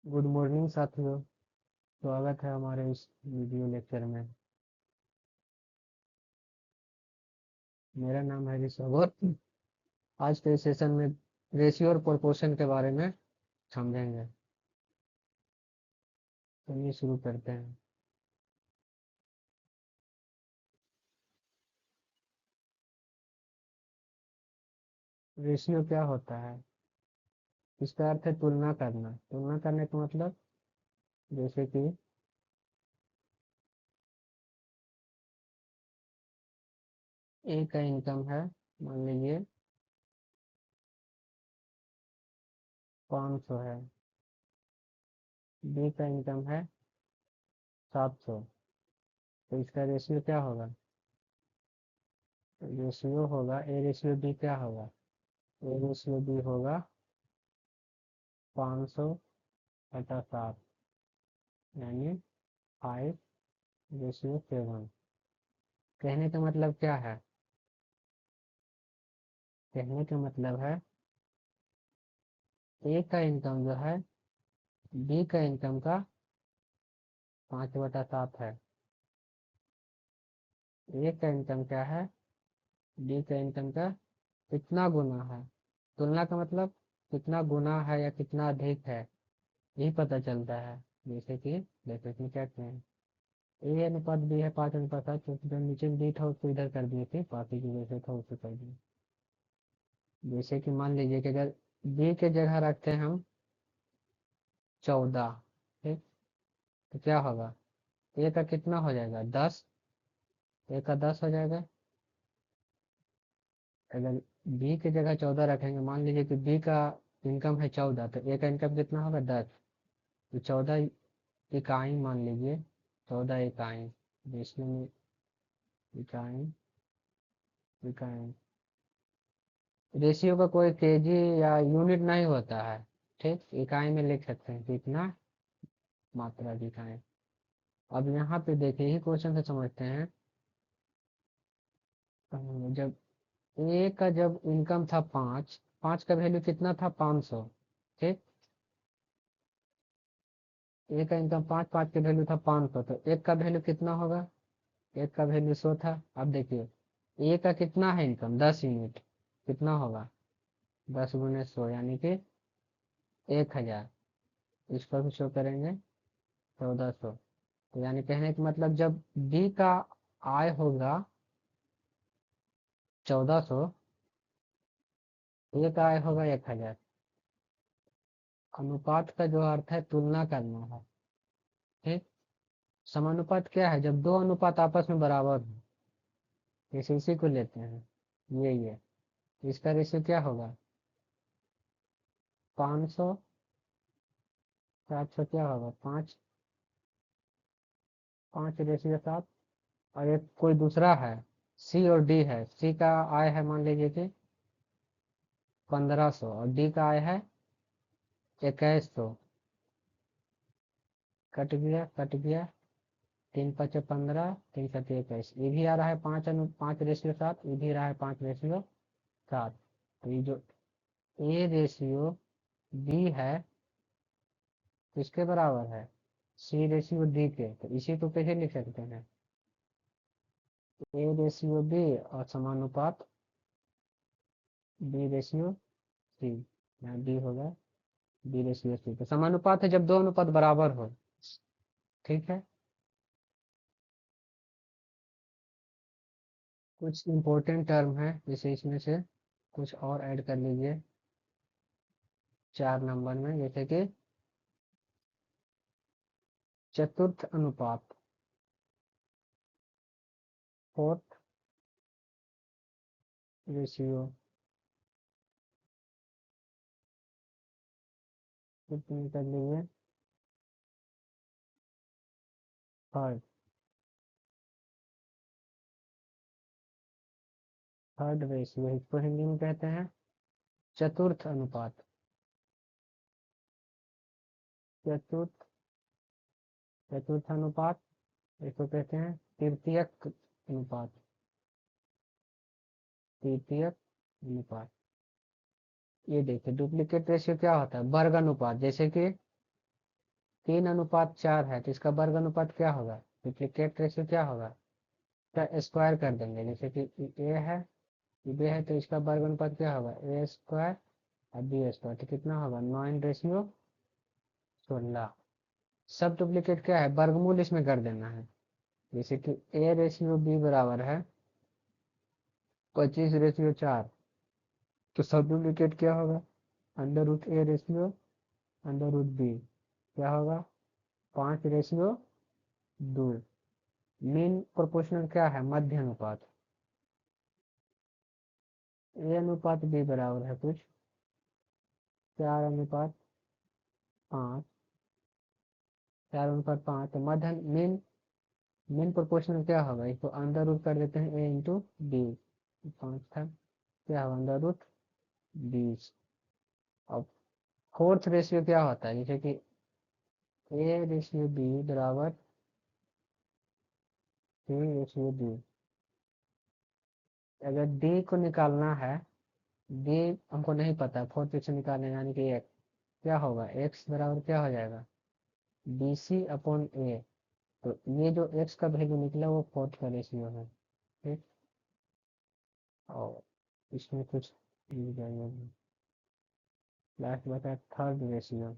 Good morning साथियों। स्वागत है हमारे इस वीडियो लेक्चर में। मेरा नाम है ऋषभ और आज के सेशन में रेशियो और प्रोपोर्शन के बारे में समझेंगे। चलिए शुरू करते हैं। रेशियो क्या होता है? इसका अर्थ है तुलना करना। तुलना करने का मतलब जैसे कि ए का इनकम है, मान लीजिए 500 है, बी का इनकम है 700। तो इसका रेशियो क्या होगा? रेशियो होगा ए रेशियो बी। क्या होगा? ए रेशियो बी होगा 500/7, यानी 5:7। कहने का मतलब क्या है? कहने का मतलब है ए का इनकम जो है बी का इनकम का 5/7 है। ए का इनकम क्या है? बी का इनकम का कितना गुना है? तुलना का मतलब कितना गुना है या कितना अधिक है, यही पता चलता है। जैसे कि देखो इसमें क्या कहें, ए अनुपात बी है 5:7, तो जो नीचे दी था उसको इधर कर दिए थे, बाकी जो जैसे था उसको कर दिए। जैसे कि मान लीजिए कि अगर बी के जगह रखते हैं हम 14, ठीक, तो क्या होगा? ए का कितना हो जाएगा? 10। ए का 10 हो जाएगा। अगर बी की जगह 14 रखेंगे, मान लीजिए कि बी का इनकम है 14, तो ए का इनकम कितना होगा? 10। तो 14 इकाई मान लीजिए, 14 इकाई। जिसमें इकाई इकाई रेशियो का कोई केजी या यूनिट नहीं होता है, ठीक, इकाई में लिख सकते हैं कितना मात्रा की इकाई। अब यहाँ पे देखिए, यही क्वेश्चन से समझते हैं। जब ए का जब इनकम था 5, 5 का वैल्यू कितना था? 500, ठीक। ए का इनकम 5, 5 का वैल्यू था 500, तो एक का वैल्यू कितना होगा? एक का वैल्यू 100 था। अब देखिए ए का कितना है इनकम? 10 यूनिट। कितना होगा? 10 × 100 यानी कि 1000। इस पर भी शो करेंगे 1400। तो यानी कहने का मतलब जब बी का आय होगा 1400, ए का आय होगा 1000। अनुपात का जो अर्थ है तुलना करना है, ठीक। समानुपात क्या है? जब दो अनुपात आपस में बराबर हो। जैसे इसी को लेते हैं, ये इसका रेशियो क्या होगा? 500 700 क्या होगा? 5, 5:7। और एक कोई दूसरा है, सी और डी है। सी का आय है मान लीजिए कि 1500 और डी का आय है 2100। कट गया 3×5 = 15, 3×7 = 21। ये भी आ रहा है 5:7, ये भी रहा है 5:7। तो ये जो ए रेशियो बी है किसके बराबर है? सी रेशियो डी के। तो इसी को कैसे लिख सकते हैं? ए रेशियो बी और समानुपात बी रेशियो सी। यहाँ बी होगा बी रेशियो सी। तो समानुपात है जब दो अनुपात बराबर हो, ठीक है। कुछ इंपॉर्टेंट टर्म है, जैसे इसमें से कुछ और ऐड कर लीजिए 4 नंबर में। जैसे कि चतुर्थ अनुपात, फोर्थ रेशियो, कितनी कर लीजिए थर्ड थर्ड रेशियो, इसको हिंदी में कहते हैं चतुर्थ अनुपात। चतुर्थ चतुर्थ अनुपात, इसको कहते हैं तृतीयक अनुपात। तृतीयक अनुपात। ये देखिए डुप्लीकेट रेशियो क्या होता है? वर्ग अनुपात। जैसे कि 3:4 है तो इसका वर्ग अनुपात क्या होगा, डुप्लीकेट रेशियो क्या होगा, इसका स्क्वायर कर देंगे, जैसे कि ए है, बी है तो इसका वर्ग अनुपात क्या होगा, ए स्क्वायर और बी स्क्वायर, तो कितना होगा 9:16। सब डुप्लीकेट क्या है, वर्गमूल इसमें कर देना है, जैसे कि A/B बराबर है 25:4, तो सब डुप्लीकेट क्या होगा, √A/√B क्या होगा 5:2। मीन प्रोपोर्शनल क्या है, मध्य अनुपात, A/B बराबर है कुछ 4:5, 4:5, तो मध्य मीन मीन प्रोपोर्शनल क्या होगा, इसको अंडर रूट कर देते हैं A/B, 5 था क्या होगा √20। अब फोर्थ रेशियो क्या होता है, जैसे कि A/B बराबर C/D, अगर D को निकालना है, D हमको नहीं पता, फोर्थ रेशियो निकालना यानी कि एक क्या होगा, x बराबर क्या हो जाएगा BC/A, तो ये जो x का वैल्यू निकला वो फोर्थ का रेशियो है, ठीक। और इसमें कुछ लास्ट बचा थर्ड रेशियो,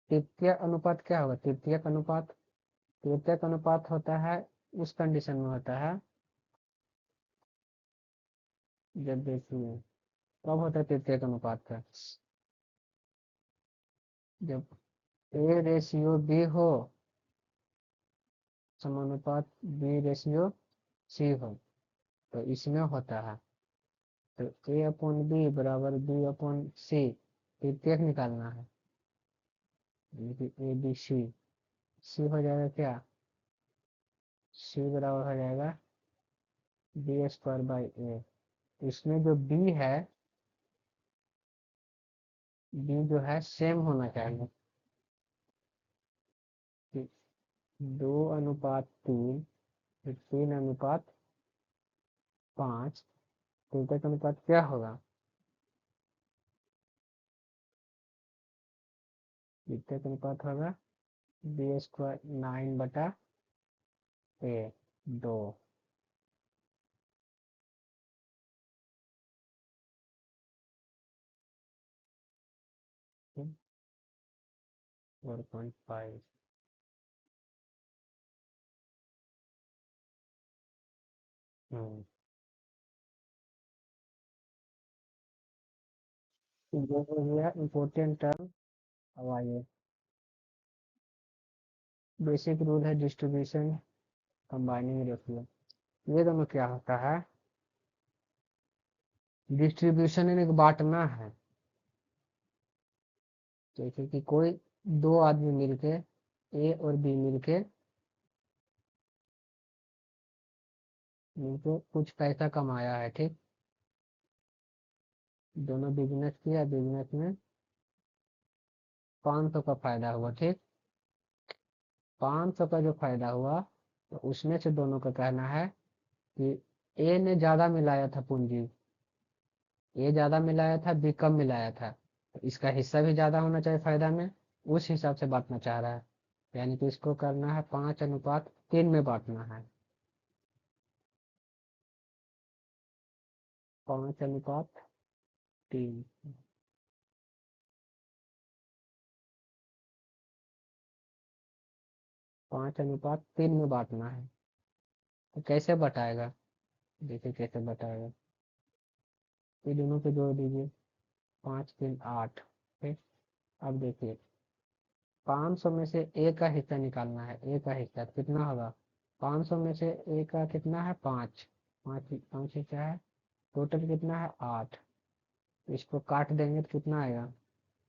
तृतीयक अनुपात क्या होगा, तृतीयक अनुपात होता है उस कंडीशन में होता है जब देखिए कब होता है तृतीयक अनुपात का, जब A/B हो समानुपात B/C हो, तो इसमें होता है, तो A/B बराबर B/C, तृतीयक निकालना है, ABC, C हो जाएगा क्या, C बराबर हो जाएगा B² इसमें जो B जो है सेम होना चाहिए, 2:3, 3:5, तृतीयक अनुपात क्या होगा, तृतीयक अनुपात होगा B² 9/A 2। 4.5, ये हो गया इम्पोर्टेंट टर्म। अब आइए बेसिक रूल है डिस्ट्रीब्यूशन कंबाइनिंग रेशियो, ये दोनों क्या होता है, डिस्ट्रीब्यूशन यानी कि बांटना है, जैसे कि कोई दो आदमी मिलके ए और बी मिलके कुछ पैसा कमाया है, ठीक, दोनों बिजनेस किया, बिजनेस में 500 का फायदा हुआ, ठीक, 500 का जो फायदा हुआ तो उसमें से दोनों का कहना है कि ए ने ज्यादा मिलाया था पूंजी, ए ज्यादा मिलाया था बी कम मिलाया था, तो इसका हिस्सा भी ज्यादा होना चाहिए फायदा में, उस हिसाब से बांटना चाह रहा है, यानी कि इसको करना है 5:3 में बांटना है, 5:3, 5:3 में बांटना है, तो कैसे बताएगा, देखिए कैसे बताएगा, ये दोनों को जोड़ दीजिए, 5×3 = 8, ठीक। अब देखिए 500 में से ए का हिस्सा निकालना है, ए का हिस्सा कितना होगा, 500 में से ए का कितना है 5, 5 हिस्सा है, टोटल कितना है 8, इसको काट देंगे तो कितना आएगा,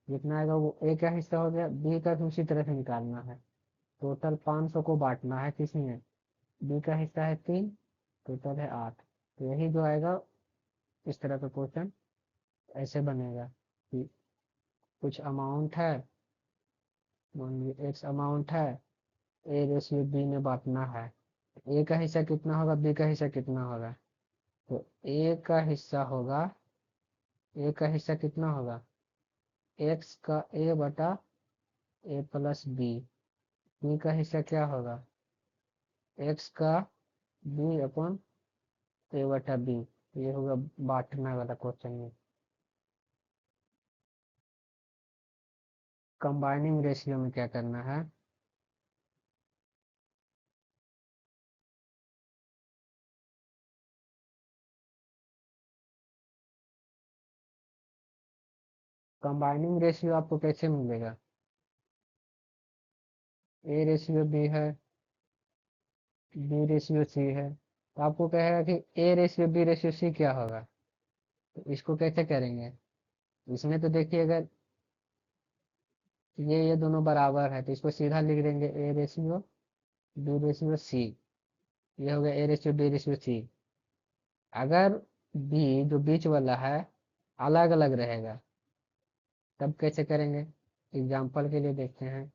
जितना आएगा वो ए का हिस्सा हो गया, बी का भी उसी तरह से निकालना है, टोटल 500 को बांटना है किसमें, बी का हिस्सा है 3, टोटल है 8, तो यही जो आएगा इस तरह का क्वेश्चन ऐसे बनेगा कि कुछ अमाउंट है, मान लीजिए एक्स अमाउंट है, A/B में बांटना है, ए का हिस्सा कितना होगा, बी का हिस्सा कितना होगा। तो ए का हिस्सा होगा, ए का हिस्सा कितना होगा, एक्स का ए बटा ए प्लस बी। बी का हिस्सा क्या होगा, एक्स का बी अपन ए बटा बी। ये होगा बांटना वाला क्वेश्चन में। कंबाइनिंग रेशियो में क्या करना है, कंबाइनिंग रेशियो आपको कैसे मिलेगा, ए रेशियो बी है, बी रेशियो सी है, तो आपको कहेगा कि A ratio B ratio C क्या होगा। तो इसको कैसे करेंगे, इसमें तो देखिए अगर ये दोनों बराबर है तो इसको सीधा लिख देंगे A ratio B ratio C. ये हो गया A ratio B ratio C. अगर बी जो बीच वाला है अलग अलग रहेगा तब कैसे करेंगे, एग्जाम्पल के लिए देखते हैं।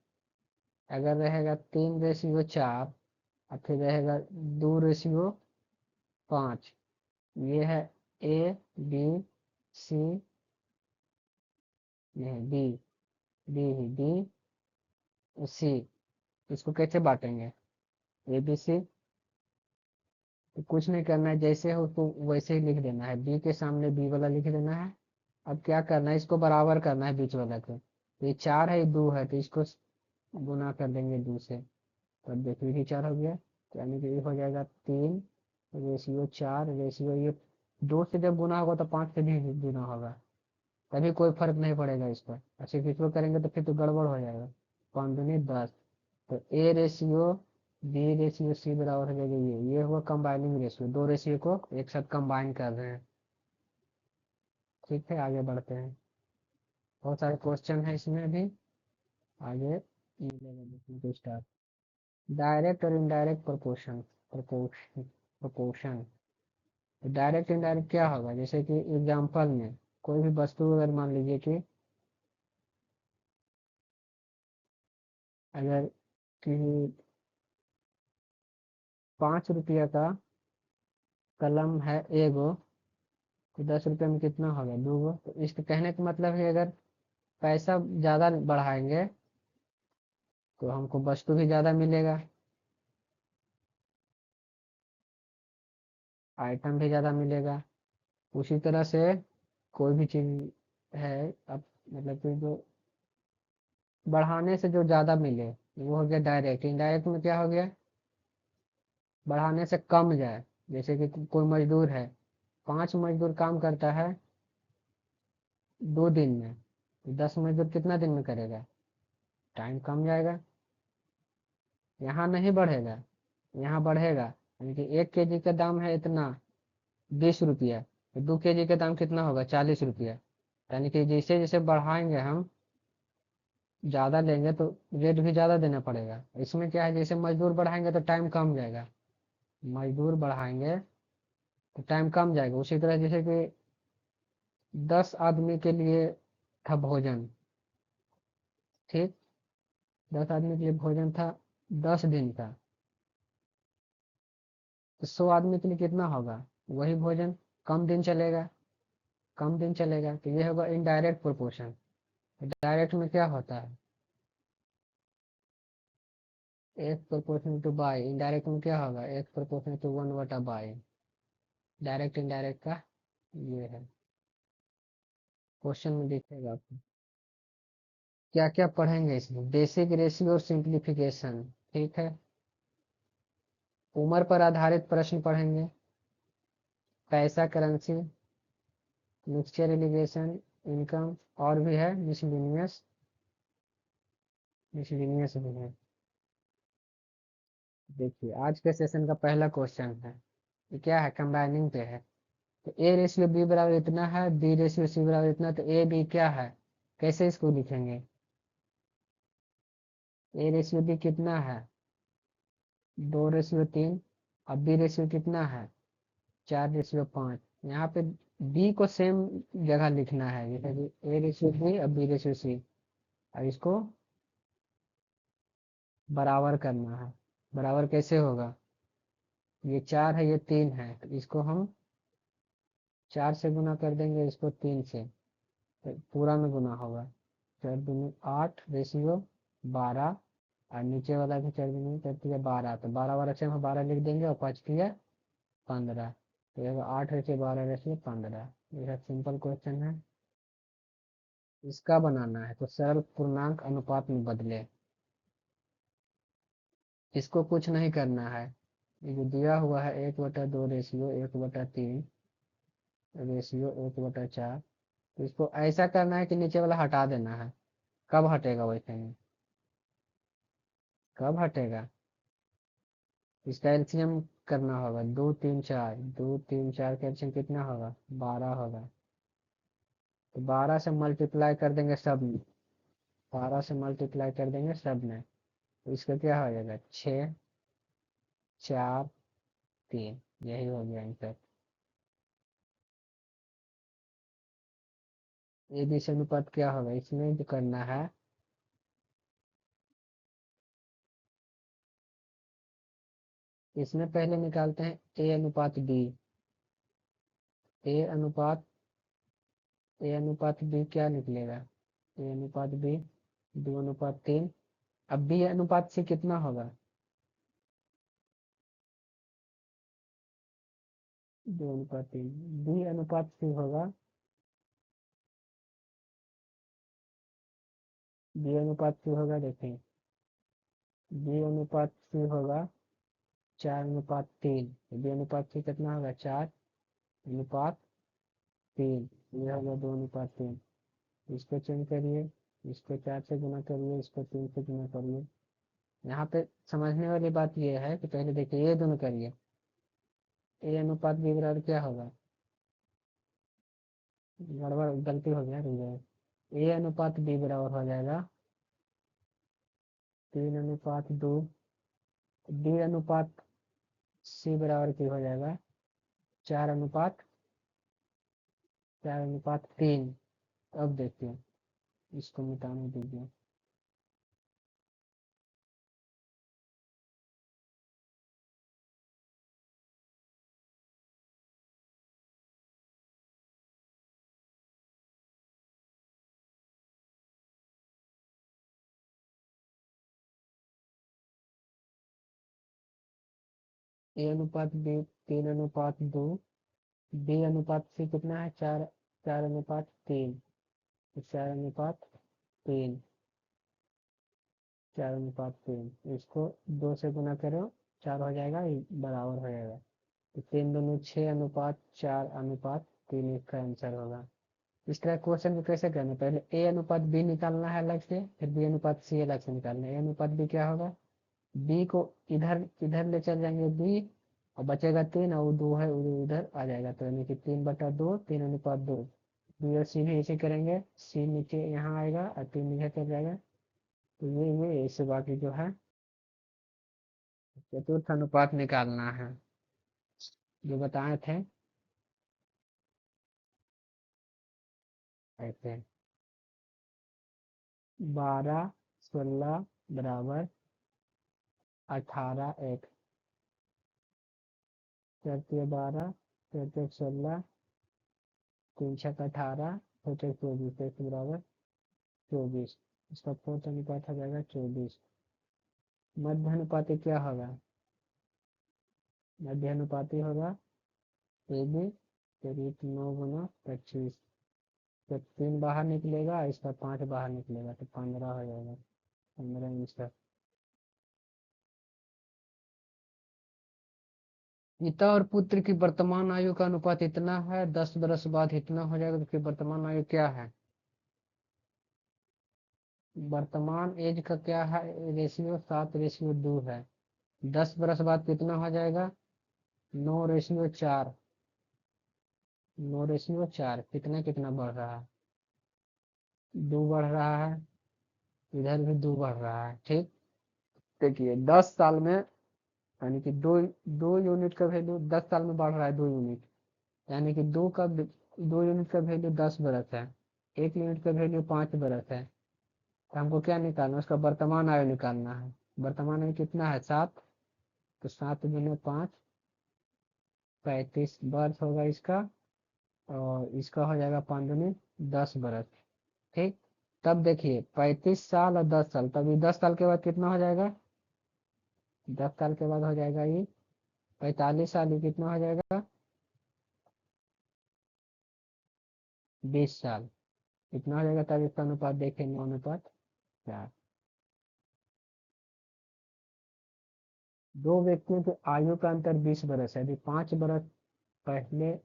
अगर रहेगा 3:4 और फिर रहेगा 2:5, ये है ए बी सी, ये बी, बी बी सी। इसको कैसे बांटेंगे, ए बी सी। तो कुछ नहीं करना है, जैसे हो उसको वैसे ही लिख देना है, बी के सामने बी वाला लिख देना है। अब क्या करना है, इसको बराबर करना है बीच वाला को। तो ये 4 है, ये 2 है, तो इसको गुना कर देंगे 2 से। तो अब देखिए ये 4 हो गया, तो यानी कि ये हो जाएगा 3:4 रेशियो ये 2 से जब गुना होगा तो 5 से भी गुना होगा, तभी कोई फर्क नहीं पड़ेगा इस पर। अच्छा इसको करेंगे तो फिर तो गड़बड़ हो जाएगा। 5 दूनी 10। तो A ratio B ratio C बराबर हो जाएगा ये हुआ कंबाइनिंग रेशियो, दो रेशियो को एक साथ कंबाइन कर रहे हैं। ठीक है आगे बढ़ते हैं, बहुत सारे क्वेश्चन है इसमें भी, आगे मिलेगा देखने को स्टार्ट। डायरेक्ट और indirect proportion, proportion proportion. Direct indirect क्या होगा, जैसे कि एग्जांपल में कोई भी वस्तु अगर मान लीजिए कि अगर कि 5 रुपया का कलम है एगो, तो 10 रुपये में कितना होगा, 2 गो। तो इसके कहने का मतलब है अगर पैसा ज़्यादा बढ़ाएंगे तो हमको वस्तु भी ज़्यादा मिलेगा, आइटम भी ज़्यादा मिलेगा। उसी तरह से कोई भी चीज़ है, अब मतलब कि जो बढ़ाने से जो ज़्यादा मिले वो हो गया डायरेक्ट। इनडायरेक्ट में क्या हो गया, बढ़ाने से कम जाए। जैसे कि कोई मजदूर है, 5 मजदूर काम करता है 2 दिन में, तो 10 मजदूर कितना दिन में करेगा, टाइम कम जाएगा। यहाँ नहीं बढ़ेगा, यहाँ बढ़ेगा, यानी कि 1 केजी का दाम है इतना 20 रुपया, तो 2 केजी का दाम कितना होगा 40 रुपया। यानी कि जैसे जैसे बढ़ाएंगे हम, ज़्यादा लेंगे तो रेट भी ज़्यादा देना पड़ेगा। इसमें क्या है, जैसे मजदूर बढ़ाएंगे तो टाइम कम जाएगा, मजदूर बढ़ाएंगे तो टाइम कम जाएगा। उसी तरह जैसे कि 10 आदमी के लिए था भोजन, ठीक, 10 आदमी के लिए भोजन था 10 दिन का, तो 100 आदमी के लिए कितना होगा, वही भोजन कम दिन चलेगा, कम दिन चलेगा। तो ये होगा इनडायरेक्ट प्रोपोर्शन। डायरेक्ट में क्या होता है, एक प्रोपोर्शन टू बाई। इनडायरेक्ट में क्या होगा, एक प्रोपोर्शन टू 1/बाई। डायरेक्ट इनडायरेक्ट का ये है, क्वेश्चन में दिखेगा आपको। क्या क्या पढ़ेंगे इसमें, बेसिक रेशियो और सिंप्लीफिकेशन, ठीक है। उम्र पर आधारित प्रश्न पढ़ेंगे, पैसा करेंसी, मिक्सचर एलिगेशन, इनकम, और भी है मिसलिनियस, मिसलिनियस भी है। देखिए आज के सेशन का पहला क्वेश्चन है, ये क्या है, कंबाइनिंग पे है। तो ए रेशियो बी बराबर इतना है, बी रेशियो सी बराबर इतना, तो ए बी क्या है, कैसे इसको लिखेंगे। ए रेशियो बी कितना है, 2:3। अब बी रेशियो कितना है, 4:5। यहाँ पे बी को सेम जगह लिखना है, जैसे कि ए रेशियो बी और बी रेशियो सी। अब इसको बराबर करना है, बराबर कैसे होगा, ये 4 है, ये 3 है, तो इसको हम 4 से गुना कर देंगे, इसको 3 से, तो पूरा में गुना होगा। 4 दूनी 8 रेशियो 12, और नीचे वाला भी 4 दूनी 4 तिया 12, तो 12 से हम 12 लिख देंगे, और 5 तिया 15, तो ये 8 रेशियो 12 रेशियो 15। यह सिंपल क्वेश्चन है। इसका बनाना है तो सरल पूर्णांक अनुपात में बदले। इसको कुछ नहीं करना है, ये जो दिया हुआ है 1/2 रेशियो 1/3 रेशियो 1/4, तो इसको ऐसा करना है कि नीचे वाला हटा देना है। कब हटेगा वैसे में, कब हटेगा? इसका एलसीएम करना होगा, 2 3 4, 2 3 4 का एलसीएम कितना होगा? 12 होगा। तो 12 से मल्टीप्लाई कर देंगे सब में, 12 से मल्टीप्लाई कर देंगे सब में, तो इसका क्या हो जाएगा? 6 4 3, यही हो गया आंसर। ए बी से अनुपात क्या होगा इसमें जो करना है, इसमें पहले निकालते हैं A अनुपात B। ए अनुपात B क्या निकलेगा? A अनुपात B 2/3। अब B अनुपात C कितना होगा? 2/3। B अनुपात C होगा, देखें, B अनुपात C होगा 4/3। B अनुपात C कितना होगा? 4/3। ये होगा 2/3। इसको चेंज करिए, इसको 4 से गुना करिए, इसको 3 से गुना करिए। यहाँ पे समझने वाली बात यह है कि पहले देखिए ये दोनों करिए। A अनुपात B बराबर क्या होगा? गड़बड़ गलती हो गया, रुक जाए। A अनुपात B बराबर हो जाएगा 3/2। B अनुपात C बराबर की हो जाएगा 4/3। अब देखिए, इसको मिटाने दीजिए। A अनुपात B 3/2। B अनुपात C कितना है? 4/3। 4/3, 4/3, इसको 2 से गुना करो, 4 हो जाएगा, ये बराबर हो जाएगा। तो 3 दूनी 6/4/3 इसका आंसर होगा। इस तरह क्वेश्चन को कैसे करना, पहले A अनुपात B निकालना है अलग से, फिर B अनुपात C अलग से निकालना है। A अनुपात B क्या होगा? B को इधर इधर ले चल जाएंगे B, और बचेगा 3, और 2 है वो इधर आ जाएगा, तो यानी कि 3/2, 3/2। B और C भी ऐसे करेंगे, C नीचे यहाँ आएगा और 3 इधर चल जाएगा, तो ये इससे बाकी जो है चतुर्थ अनुपात निकालना है, जो बताए थे ऐसे। 12 16 बराबर 18 एक, 4 तिया 12, 4 तिया 16, 3 छक 18, 4 चक 24, एक बराबर 24। इसका फोर्थ अनुपात हो जाएगा 24। मध्य अनुपाती क्या होगा? मध्य अनुपाती होगा AB, करीब 9 × 25। जब 3 बाहर निकलेगा, इसका 5 बाहर निकलेगा, तो 15 हो जाएगा, 15 आंसर। पिता और पुत्र की वर्तमान आयु का अनुपात इतना है, 10 बरस बाद इतना हो जाएगा, तो फिर वर्तमान आयु क्या है? वर्तमान एज का क्या है रेशियो? 7/2 है। 10 बरस बाद कितना हो जाएगा? 9/4। 9/4 कितना कितना बढ़ रहा है? 2 बढ़ रहा है, इधर भी 2 बढ़ रहा है, ठीक। देखिए 10 साल में, यानी कि दो 2 यूनिट का वैल्यू 10 साल में बढ़ रहा है, 2 यूनिट, यानी कि 2 यूनिट का वैल्यू 10 बरस है, 1 यूनिट का वैल्यू 5 बरस है। तो हमको क्या निकालना है? उसका वर्तमान आयु निकालना है। वर्तमान आयु कितना है? 7, तो 7 × 5 35 बर्थ होगा इसका, और इसका हो जाएगा 5 दूनी 10 बरस। ठीक। तब देखिए 35 साल और 10 साल, तब ये 10 साल के बाद कितना हो जाएगा, 10 साल के बाद हो जाएगा ये 45 साल, ये कितना हो जाएगा 20 साल, कितना हो जाएगा। तब इसका अनुपात देखें 9:4। दो व्यक्तियों की आयु का अंतर 20 बरस है, यदि 5 बरस पहले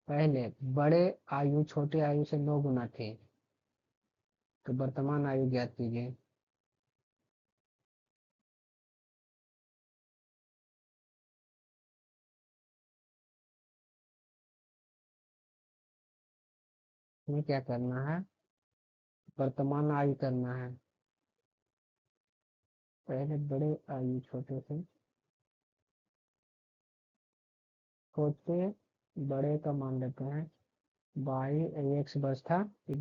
पहले बड़े आयु छोटे आयु से 9 गुना थी, तो वर्तमान आयु ज्ञात कीजिए। इसमें क्या करना है, वर्तमान आयु करना है। पहले बड़े आयु छोटे से, छोटे बड़े का मान लेते हैं 22 वर्ष था। ये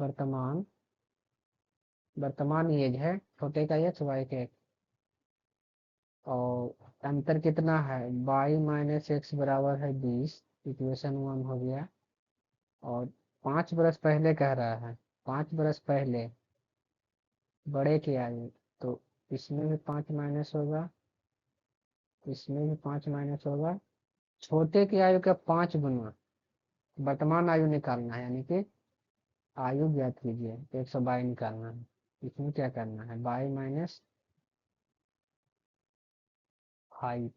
वर्तमान एज है, छोटे का एक्स वाई के एक्स, और अंतर कितना है, y - x बराबर है 20। इक्वेशन 1 हो गया। और 5 बरस पहले कह रहा है, 5 बरस पहले बड़े की आयु, तो इसमें भी 5 माइनस होगा, इसमें भी 5 माइनस होगा। छोटे की आयु का 5 गुना वर्तमान आयु निकालना है, यानी कि आयु ज्ञात कीजिए, 122 निकालना है। इसमें क्या करना है, y - 5,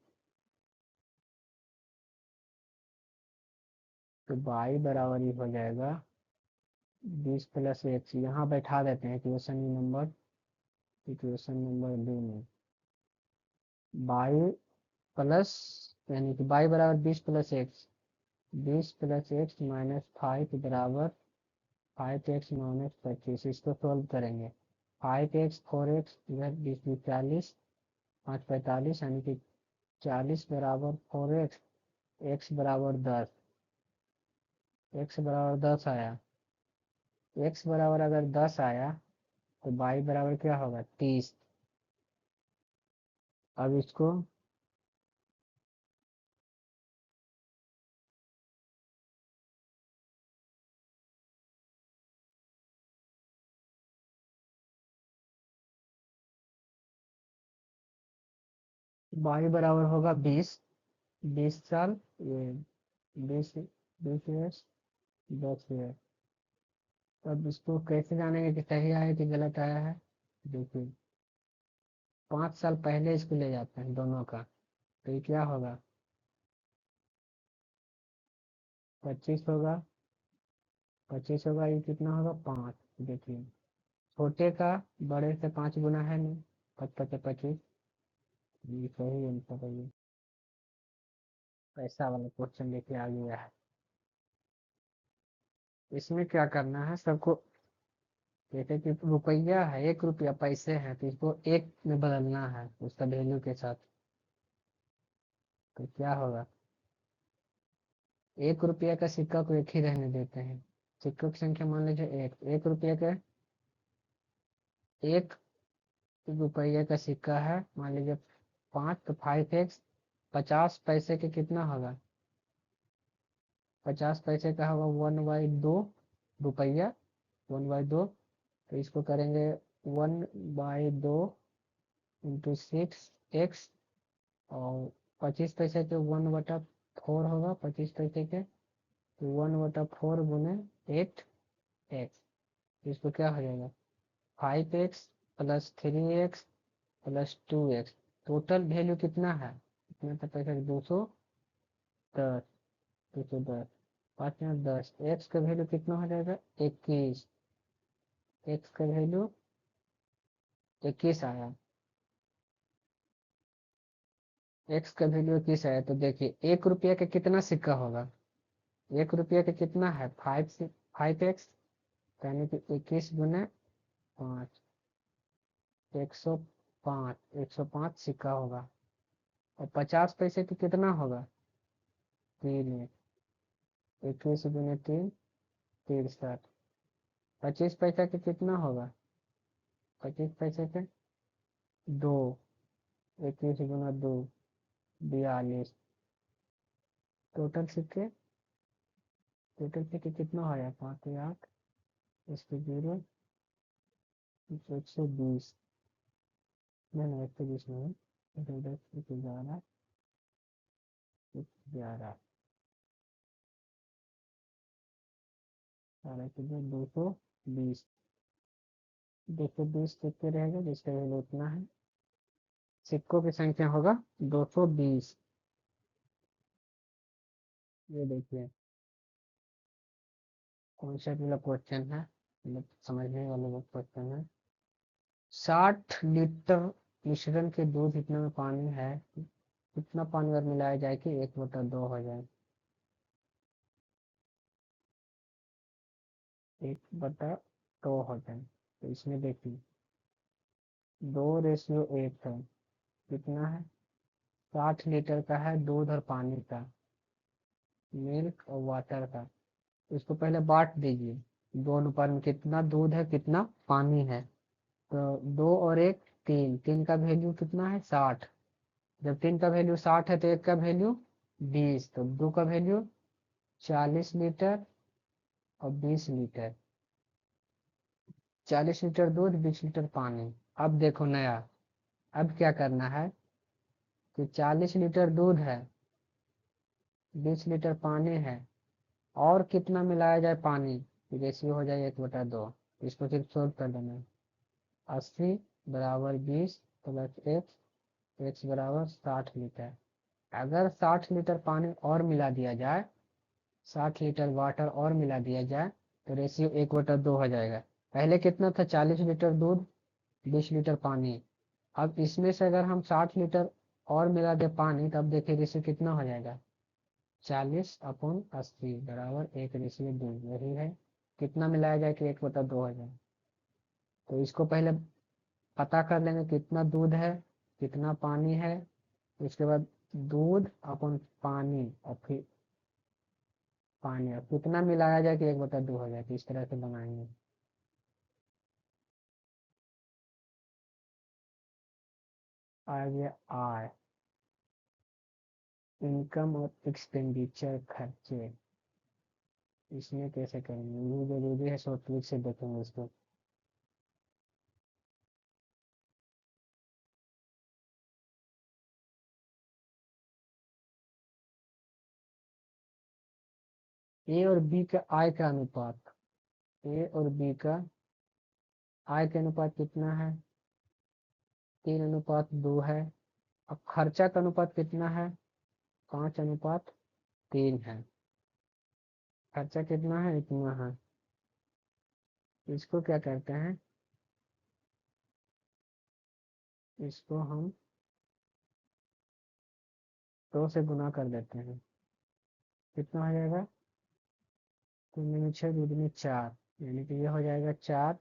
तो y बराबर ही हो जाएगा 20 + 1। यहाँ बैठा देते हैं इक्वेशन नंबर 2 में, y प्लस, यानी कि y बराबर 20 + 1, 20 + 1 - 5 बराबर 5x - 25। इसको सोल्व करेंगे, 5x 4x, इधर 20 - 40, 5 × 45, यानी कि 40 बराबर 4x, x बराबर 10, x बराबर 10 आया। x बराबर अगर 10 आया तो y बराबर क्या होगा, 30। अब इसको y बराबर होगा 20, 20 साल, ये 20 10 ईयर। अब इसको कैसे जानेंगे कि सही आया कि गलत आया है। देखिए 5 साल पहले इसको ले जाते हैं दोनों का, तो ये क्या होगा, 25 होगा, 25 होगा, ये कितना होगा 5। देखिए छोटे का बड़े से 5 गुना है नहीं, 25 25, ये सही आंसर है। ये पैसा वाला क्वेश्चन लेके आ गया है। इसमें क्या करना है सबको, जैसे कि रुपया है, 1 रुपया पैसे हैं, तो इसको एक में बदलना है उसका वैल्यू के साथ। तो क्या होगा, 1 रुपया का सिक्का को एक ही रहने देते हैं। सिक्कों की संख्या मान लीजिए 1 रुपया का, 1 रुपया का सिक्का है मान लीजिए 5, तो 5x 50 पैसे के कितना होगा, 50 पैसे का होगा 1/2 रुपया, 1/2। तो इसको करेंगे 1/2 × 6x, और 25 पैसे के 1/4 होगा, 25 पैसे के, तो 1/4 गुने 8x। इसको क्या हो जाएगा, 5x + 3x + 2x। Total value कितना है, कितना था पैसा, 210, 210, 5×10, एक्स का वैल्यू कितना हो जाएगा 21, एक्स का वैल्यू 21 आया, एक्स का वैल्यू 21 आया। तो देखिए 1 रुपया का कितना सिक्का होगा, 1 रुपया का कितना है 5x, यानी कि 21 × 5, 105, 105 सिक्का होगा। और 50 पैसे की कितना होगा 3, 21 × 3 63। 25 पैसा के कितना होगा, 25 पैसे के 2, 21 × 2 42। टोटल सिक्के कितना हो जाए, 5 8 इसके 0, 120, नहीं 120 नहीं, 10 11 11 12 के 220, 220 सिक्के रहेगा जिसका वैल्यू उतना है, सिक्कों की संख्या होगा 220। ये देखिए कॉन्सेप्ट वाला क्वेश्चन है, मतलब समझने वाला क्वेश्चन है। 60 लीटर मिश्रण के दूध जितना में पानी है, कितना पानी और मिलाया जाए कि 1/2 हो जाए, 1/2 हो जाए। तो इसमें देखिए 2:1 है, कितना है, 60 लीटर का है दूध और पानी का, मिल्क और वाटर का। इसको पहले बांट दीजिए, 2 अनुपात में, कितना दूध है कितना पानी है। तो 2 और 1 3, 3 का वैल्यू कितना है 60, जब 3 का वैल्यू 60 है तो 1 का वैल्यू 20, तो 2 का वैल्यू 40 लीटर और 20 लीटर, 40 लीटर दूध 20 लीटर पानी। अब देखो नया, अब क्या करना है कि 40 लीटर दूध है, 20 लीटर पानी है, और कितना मिलाया जाए पानी, रेशियो हो जाए 1/2। इसको सिर्फ सोल्व कर देना है, 80 = 20 प्लस एक्स बराबर 60 लीटर। अगर 60 लीटर पानी और मिला दिया जाए, 60 लीटर वाटर और मिला दिया जाए, तो रेशियो 1/2 हो जाएगा। पहले कितना था, 40 लीटर दूध 20 लीटर पानी। अब इसमें से अगर हम 60 लीटर और मिला दे पानी, तब देखिए रेशियो कितना हो जाएगा, 40/80 बराबर 1:2। यही है, कितना मिलाया जाए कि 1/2 हो जाए। तो इसको पहले पता कर लेंगे कितना दूध है कितना पानी है, उसके बाद दूध अपन पानी और फिर पानी और कितना मिलाया जाए कि 1/2 हो जाए, तो इस तरह से बनाएंगे। आ गया आय, इनकम और एक्सपेंडिचर खर्चे, इसमें कैसे करेंगे, ये जरूरी है, शॉर्ट ट्रिक से देखेंगे इसको। ए और बी का आय का अनुपात, ए और बी का आय का अनुपात कितना है, 3:2 है। अब खर्चा का अनुपात कितना है, 5:3 है। खर्चा कितना है, इतना है। इसको क्या करते हैं, इसको हम 2 से गुना कर देते हैं, कितना हो जाएगा, 3×6 = 4, यानी कि ये हो जाएगा 4,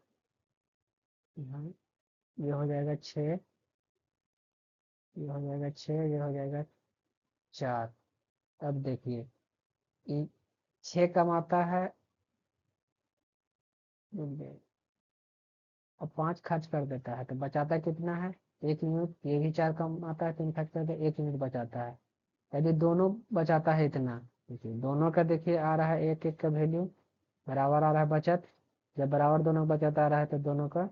यहाँ ये हो जाएगा 6, ये हो जाएगा 6, ये हो जाएगा 4। अब देखिए 6 कमाता है, अब 5 खर्च कर देता है, तो बचाता कितना है, 1 यूनिट। ये भी 4 कमाता है, 3 खर्च कर दे, 1 यूनिट बचाता है। यदि दोनों बचाता है इतना, देखिए दोनों का देखिए आ रहा है 1 1 का वैल्यू, बराबर आ रहा है बचत। जब बराबर दोनों बचत आ रहा है तो दोनों का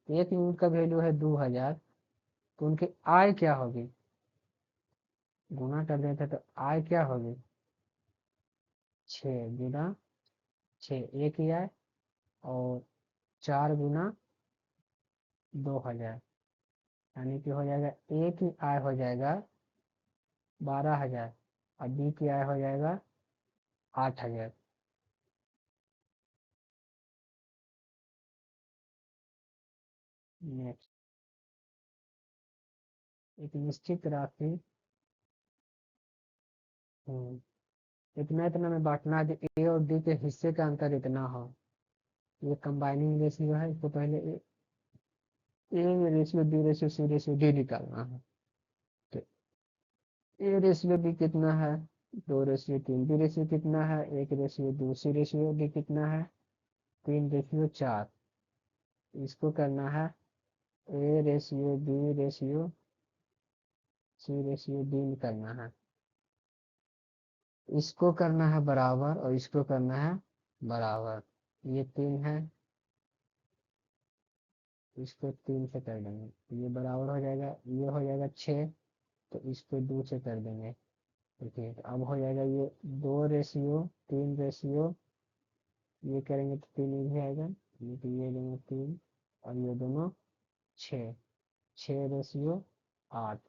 1 यूनिट का वैल्यू है 2000, तो उनकी आय क्या होगी, गुना कर देते तो आय क्या होगी, 6 × 6, 1 ही आय, और 4 × 2000, यानी कि हो जाएगा ए की आय हो जाएगा 12,000 और बी की आय हो जाएगा 8,000। नेक्स्ट, एक निश्चित राशि, इतना इतना में बांटना है, ए और डी के हिस्से का अंतर इतना हो। ये कंबाइनिंग रेशियो है, इसको पहले A ratio B ratio C ratio D निकालना है। तो ए रेशियो बी कितना है, 2:3, बी रेशियो कितना है, 1:2, सी रेशियो डी कितना है, 3:4। इसको करना है A ratio B ratio C ratio D निकालना है। इसको करना है बराबर और इसको करना है बराबर। ये 3 है, इसको 3 से कर देंगे, ये बराबर हो जाएगा, ये हो जाएगा 6, तो इसको 2 से कर देंगे। ठीक है, अब हो जाएगा ये 2:3 रेशियो, ये करेंगे तो 3 ये भी आएगा, ये तो ये देंगे 3, और ये दोनों 6, 6:8।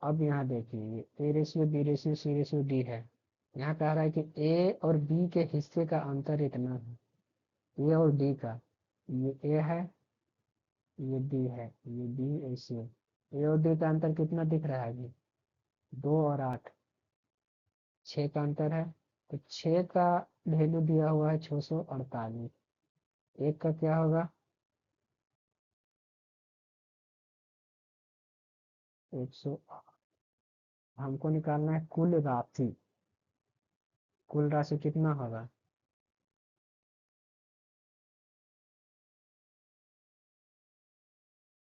अब यहाँ देखिए, ये A:B:C:D है। यहाँ कह रहा है कि ए और बी के हिस्से का अंतर इतना है, ए और डी का। ये ए है, ये डी है, ये बी, ऐसे ए और डी का अंतर कितना दिख रहा है अभी? 2 और 8, 6 का अंतर है। तो 6 का वैल्यू दिया हुआ है 648। एक का क्या होगा? 100। हमको निकालना है कुल राशि। कुल राशि कितना होगा?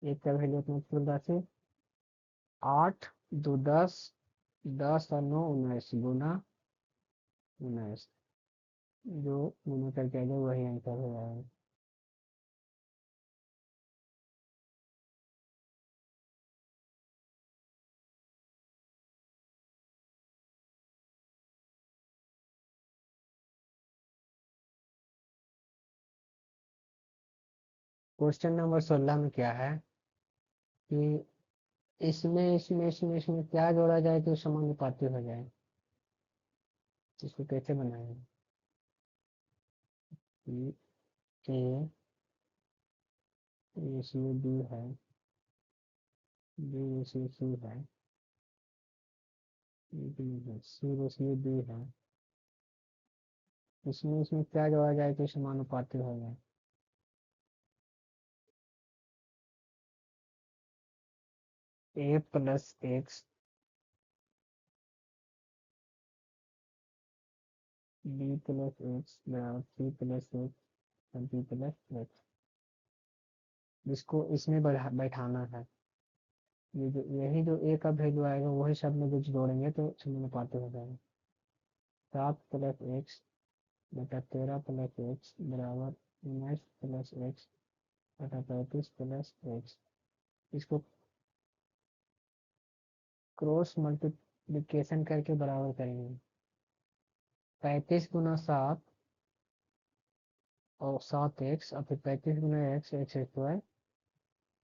एक का वैल्यू अपना कुल राशि 8×2 = 10, 10 और 9 = 19, गुना 19, जो गुना करके आ जाए वही आंसर हो जाएगा। क्वेश्चन नंबर 16 में क्या है कि इसमें क्या जोड़ा जाए तो समानुपाती हो जाए। इसको कैसे बनाएंगे कि ए रेशियो बी है, बी रेशियो सी है, सी रेशियो डी है। इसमें क्या जोड़ा जाए तो समानुपाती हो जाए। A+X, B+X बराबर C+X और B+X। इसको इसमें बैठाना है। ये जो यही जो ए का वैल्यू आएगा वही सब में जो जोड़ेंगे तो समानुपाती हो जाएगा। 7+X/13+X बराबर 19+X/35+X। इसको क्रॉस मल्टीप्लिकेशन करके बराबर करेंगे। 35 × 7 और 7x, और फिर 35 × x, x²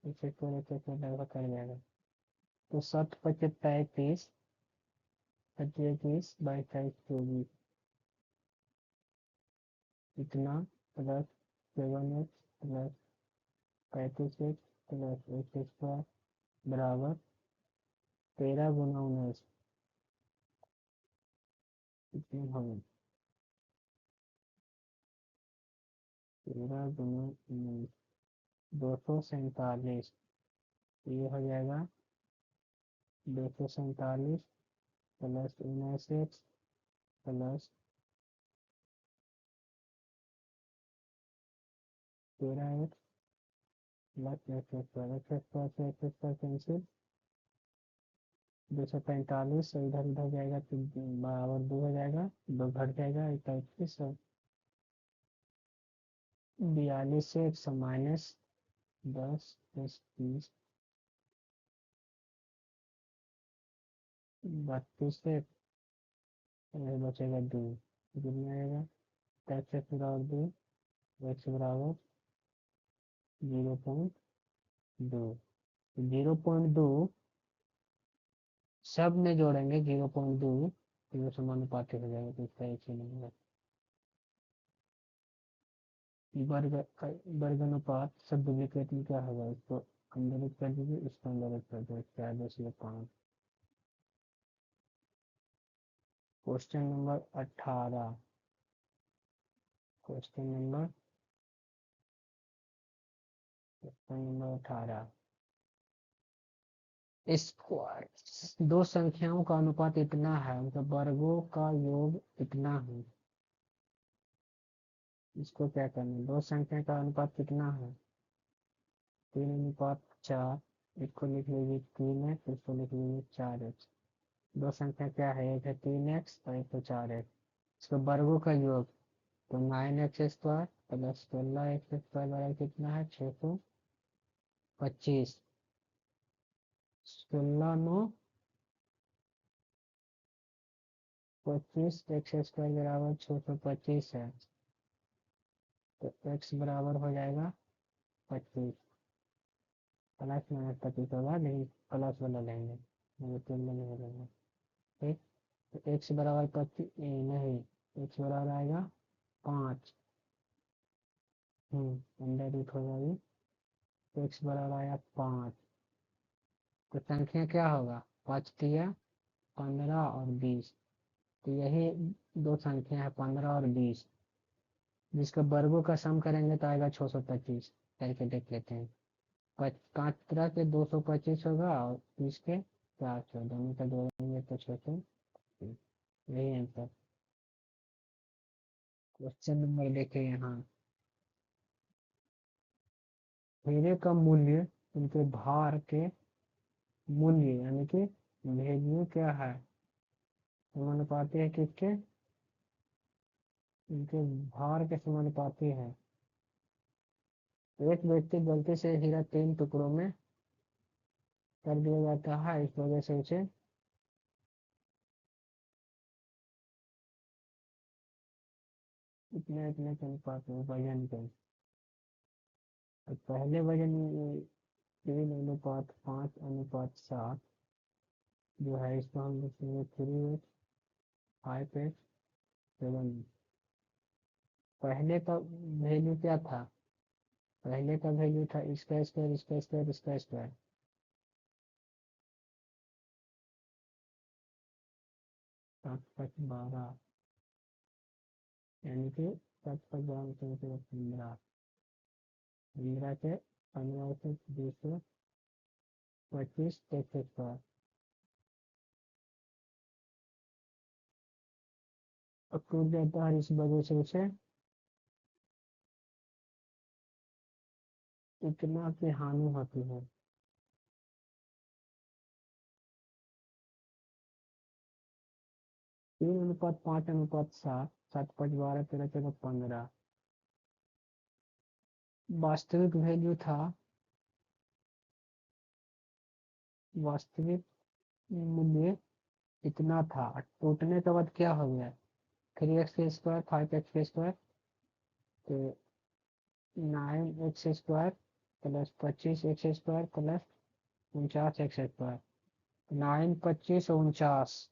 लगभग कर जाएगा। तो 7×5 = 35, 35/22 इतना, plus 7x plus 35x plus x² बराबर 13 × 19 इतने होंगे। 13 × 19 247। ये हो जाएगा 247 plus 19x plus 13x plus x² से x² कैंसिल, 245, और इधर उधर जाएगा तो बराबर 2 हो जाएगा, 2 घट जाएगा, 31 और 42 से 100 माइनस 10 प्लस 30, 32 से बचेगा 2, कितना आएगा? 10 बराबर 2, x बराबर 0.2। 0.2 सब में जोड़ेंगे, 0.2 तो समानुपाती हो जाएगा, तो इसका एक ही नंबर। वर्ग अनुपात सब डुप्लीकेट में क्या होगा? इसको अंदर कर दीजिए, इसको अंदर कर दो, 4/5। Question number 18। Question number 18। दो संख्याओं का अनुपात इतना है, उनका वर्गों का योग इतना है। इसको क्या करना है? दो संख्या का अनुपात कितना है? 3:4। एक को लिख लीजिए 3x, इसको लिख लीजिए 4x। दो संख्या क्या है, एक है 3x और एक है 4x, इसके वर्गों का योग, तो 9x² प्लस 16x² बराबर कितना है, 625। 16 9 25, x² बराबर 625 है, तो x बराबर हो जाएगा 25। प्लस माइनस 25 होगा, लेकिन प्लस वाला लेंगे, नेगेटिव में नहीं लेंगे। ठीक, तो x बराबर 25 नहीं, x बराबर आएगा 5। अंडर रूट हो जाएगी, तो x बराबर आया 5। तो संख्या क्या होगा, 5 दिया 15 और 20, तो यही दो संख्या है 15 और 20, जिसका वर्गों का सम करेंगे तो आएगा 625। करके देख लेते हैं, 15 के 225 होगा और 20 के 400, दोनों का जोड़ेंगे तो 600। यही आंसर। क्वेश्चन नंबर देखे यहाँ, हीरे का मूल्य उनके भार के मूल्य यानी कि वैल्यू क्या है, समानुपाती है किसके, उनके भार के समानुपाती है। एक व्यक्ति गलती से हीरा 3 टुकड़ों में कर दिया जाता है, इस वजह से उसे इतने इतने के अनुपात में वजन करें। और पहले वजन में 3:5:7 जो है, इसको हम लिखेंगे 3x 5x 7। पहले का वैल्यू क्या था, पहले का वैल्यू था इसका स्क्वायर इसका स्क्वायर इसका स्क्वायर, 7×5=12, यानी कि 7×5=15, 15 के 15 से 225 x²। अब टूट जाता है, इस वजह से उसे इतना की हानि होती है। 3:5:7, 7×5=12, 13×14=15। वास्तविक वैल्यू था, वास्तविक मूल्य इतना था, टूटने के बाद क्या हो गया, 3x² 5x², तो 9x² plus 25x² plus 49x², 9 25 49,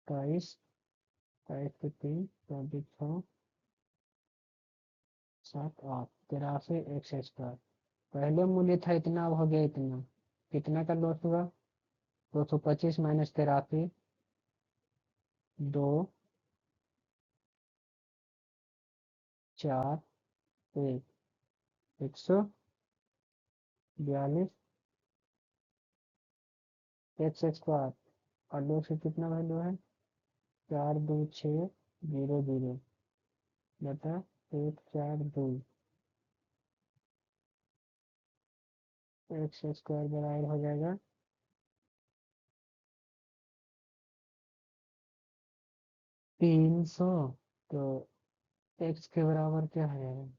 23 23 के 3 24 7 8 83x²। पहले मूल्य था इतना, अब हो गया इतना, कितना का लॉस हुआ, 225 माइनस 83, 2 4 1, 142 x², और 2 से कितना वैल्यू है, 42600 बता 142, x² बराबर हो जाएगा 300। तो x के बराबर क्या है,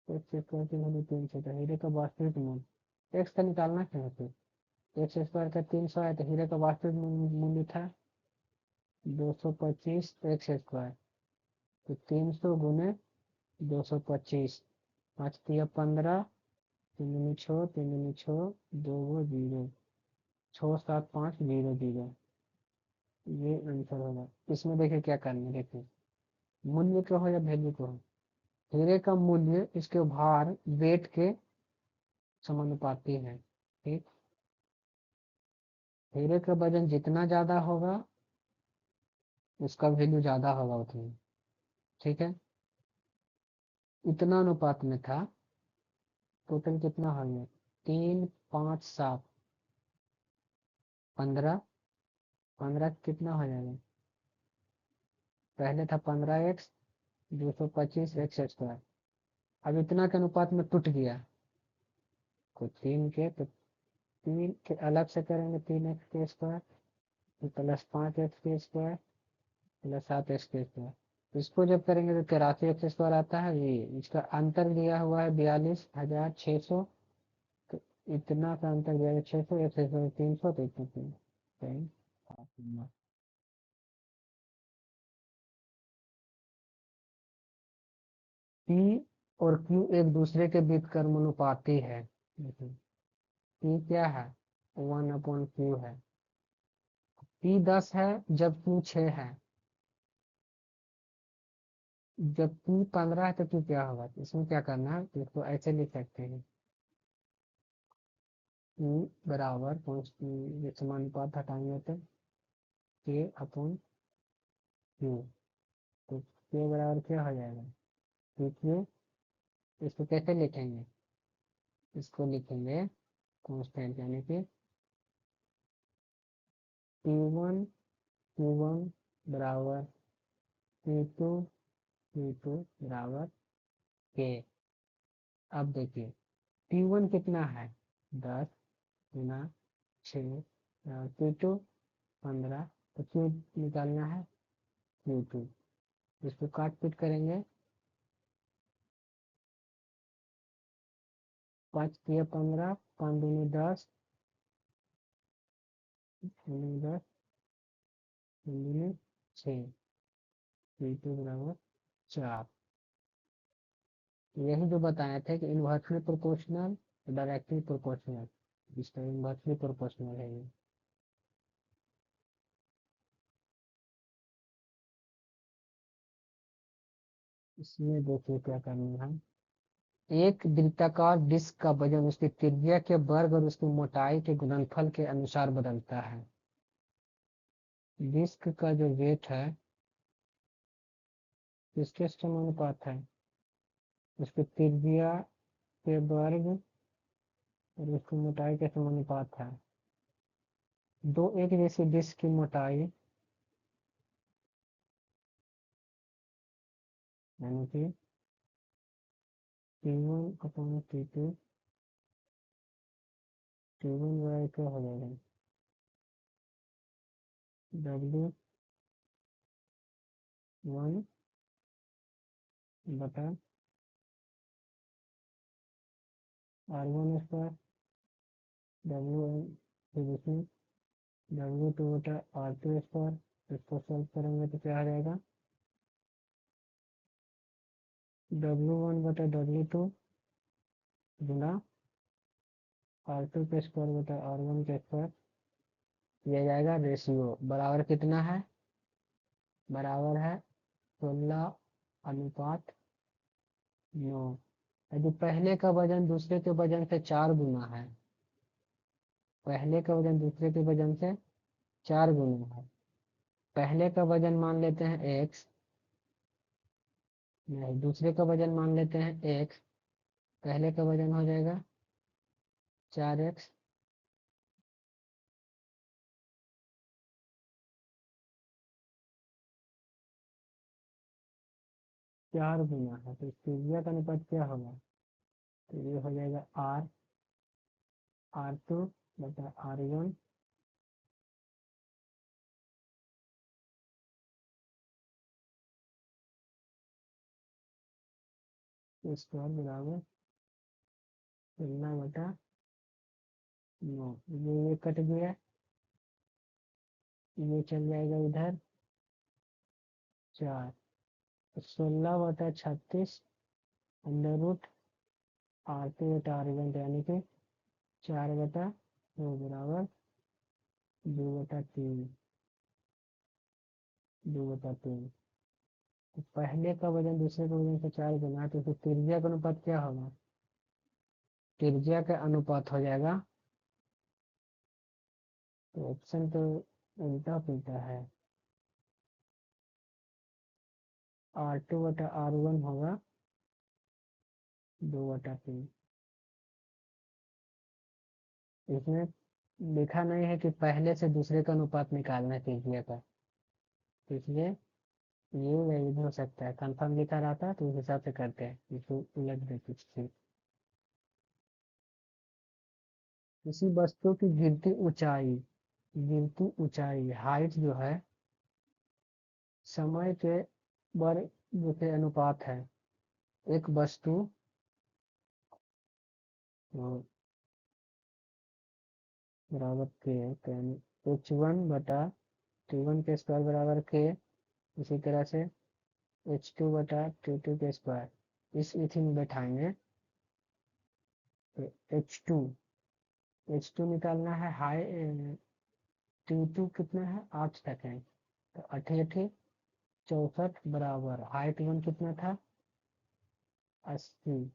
x² की वैल्यू 300, तो हीरे का वास्तविक मूल्य x का निकालना क्या है, फिर x² का 300 है, तो हीरे का वास्तविक मूल्य था 225x², तो 300 गुने 225, 5 तिया 15, 3 दूनी 6, 3 दूनी 6, 2 0, 67500, ये आंसर होगा। इसमें देखिए क्या करना है, देखिए मूल्य का हो या वैल्यू का हो, हीरे का मूल्य इसके भार वेट के समानुपाती है। ठीक, हीरे का वजन जितना ज्यादा होगा उसका वैल्यू ज्यादा होगा उतना। ठीक है, इतना अनुपात में था, टोटल कितना हो गया, 3 5 7 15, 15 कितना हो जाएगा, पहले था 15x 225x², अब इतना के अनुपात में टूट गया, को 3 के तो तीन के अलग से करेंगे 3x² plus 5x² plus 7x²। इसको जब करेंगे तो 83x² आता है। ये इसका अंतर दिया हुआ है 42,600। तो इतना का अंतर दिया है 600, 300, तो इतना सही। P और Q एक दूसरे के बीच कर्मानुपाती है। P क्या है? 1/Q है। P 10 है जब Q 6 है। जब Q 15 है तो Q क्या होगा? तो इसमें क्या करना है, तो इसको ऐसे लिख सकते हैं। Q बराबर कौन सी समानुपात हटाएंगे तो K/Q। तो K बराबर क्या हो जाएगा? PQ। इसको कैसे लिखेंगे? इसको लिखेंगे कांस्टेंट, यानी कि Q1 Q1 बराबर Q2 Q2 बराबर K। अब देखिए Q1 कितना है? 10 गुना 6, Q2 15। तो Q निकालना है Q2। इसको काट पीट करेंगे। 5 किया 15, 5 दूनी 10, 10 दूनी 6, Q2 बराबर 4। यही जो बताए थे कि इन्वर्सली प्रोपोर्शनल, डायरेक्टली प्रोपोर्शनल। इसका इन्वर्सली प्रोपोर्शनल है ये। इसमें देखिए क्या करना है। एक वृत्ताकार डिस्क का वजन उसकी त्रिज्या के वर्ग और उसकी मोटाई के गुणनफल के अनुसार बदलता है। डिस्क का जो वेट है किसके समानुपात है? उसकी त्रिज्या के वर्ग और उसकी मोटाई के समानुपात है। दो एक जैसी डिस्क की मोटाई यानी कि T1/T2। T1 बराबर क्या हो जाएगा? W1/R1²। W2/R2²। इसको सॉल्व करेंगे तो क्या आ जाएगा? W1/W2 गुना R2² / R1²। यह जाएगा रेशियो बराबर कितना है? बराबर है 16:9। यदि पहले का वजन दूसरे के वजन से 4 गुना है, पहले का वजन दूसरे के वजन से 4 गुना है। पहले का वजन मान लेते हैं x, नहीं दूसरे का वजन मान लेते हैं x। पहले का वजन हो जाएगा 4x। 4 गुना है तो त्रिज्या का अनुपात क्या होगा? तो ये हो जाएगा R2/R1। स्क्वायर बराबर 16/9। ये कट गया, ये चल जाएगा इधर 4। 16/36 √R2/R1, यानी कि 4/2 बराबर 2/3। 2/3। तो पहले का वजन दूसरे के वजन से 4 गुना है, तो फिर त्रिज्या का अनुपात क्या होगा? त्रिज्या का अनुपात हो जाएगा, तो ऑप्शन तो उल्टा पुल्टा है। R2/R1 होगा 2/3। इसमें लिखा नहीं है कि पहले से दूसरे का अनुपात निकालना है त्रिज्या का, तो इसलिए ये वैलिड हो सकता है। कंफर्म लिखा रहता है तो उस हिसाब से करते हैं, इसको उलट दे कुछ चीज। किसी वस्तु की गिरती ऊंचाई हाइट जो है समय के वर्ग के अनुपात है। एक वस्तु बराबर के H1/T1 के स्क्वायर बराबर के, इसी तरह से H2/T2 के स्क्वायर। इस इथी में बैठाएंगे तो H2 निकालना है। हाई T2 कितना है 8 तक है, तो 8 64 बराबर हाइट 1 कितना था 80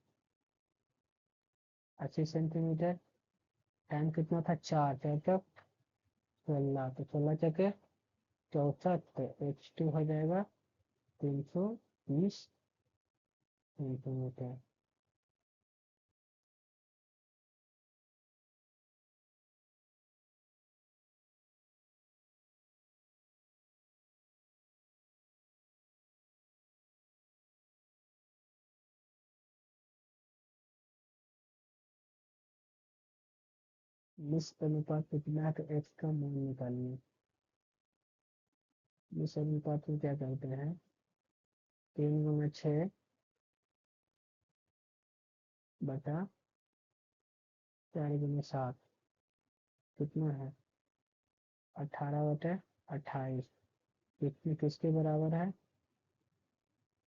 सेंटीमीटर। टाइम कितना था 4 4 तक 16, तो 16 चके 64, तो H2 हो जाएगा 320 सेंटीमीटर। मिस अनुपात कितना है, तो x का मान निकालिए। मिस अनुपात में क्या करते हैं, 3 × 6 बटा 4 × 7 कितना है 18/28। कितने किसके बराबर है,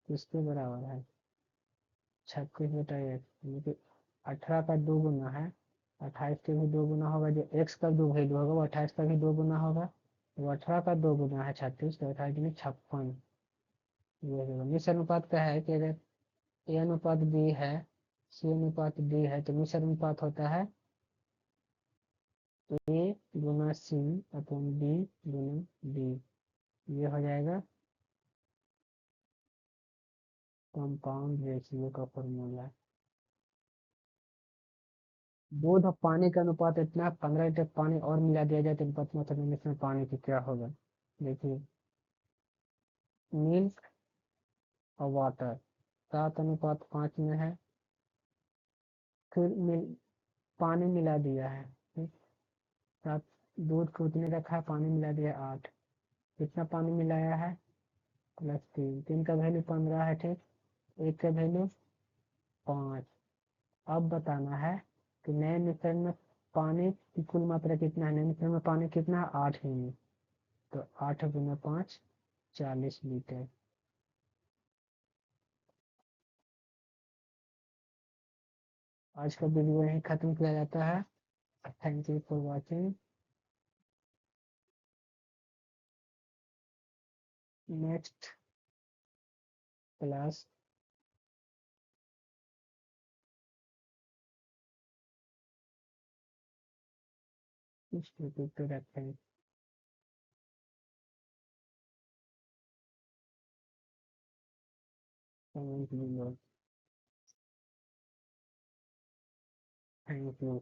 किसके बराबर है 36/1, यानी कि 18 का 2 गुना है। 28 के भी 2 गुना होगा, जो x का 2 वैल्यू होगा वो 28 का भी 2 गुना होगा। वो 18 का 2 गुना है 36, तो 28 में 56। ये होगा। मिश्र अनुपात का है कि अगर a अनुपात b है, c अनुपात d है, तो मिश्र अनुपात होता है A/C/B/D। ये हो जाएगा कंपाउंड रेशियो का फॉर्मूला। दूध और पानी का अनुपात इतना, 15 लीटर पानी और मिला दिया जाए तो पता चलेगा इसमें पानी की क्या होगा। देखिए मिल्क और वाटर 7:5 में है। फिर पानी मिला दिया है, ठीक। सात, दूध को उतने रखा है, पानी मिला दिया 8। कितना पानी मिलाया है +3 का वैल्यू 15 है, ठीक। एक का वैल्यू 5। अब बताना है कि नए मिश्रण में पानी की कुल मात्रा कितना है। नए मिश्रण में पानी कितना है 8 यूनिट, तो 8 × 5 40 लीटर। आज का वीडियो यहीं खत्म किया जाता है। Thank you for watching. Next class इस टॉपिक पे रखते हैं। Thank you.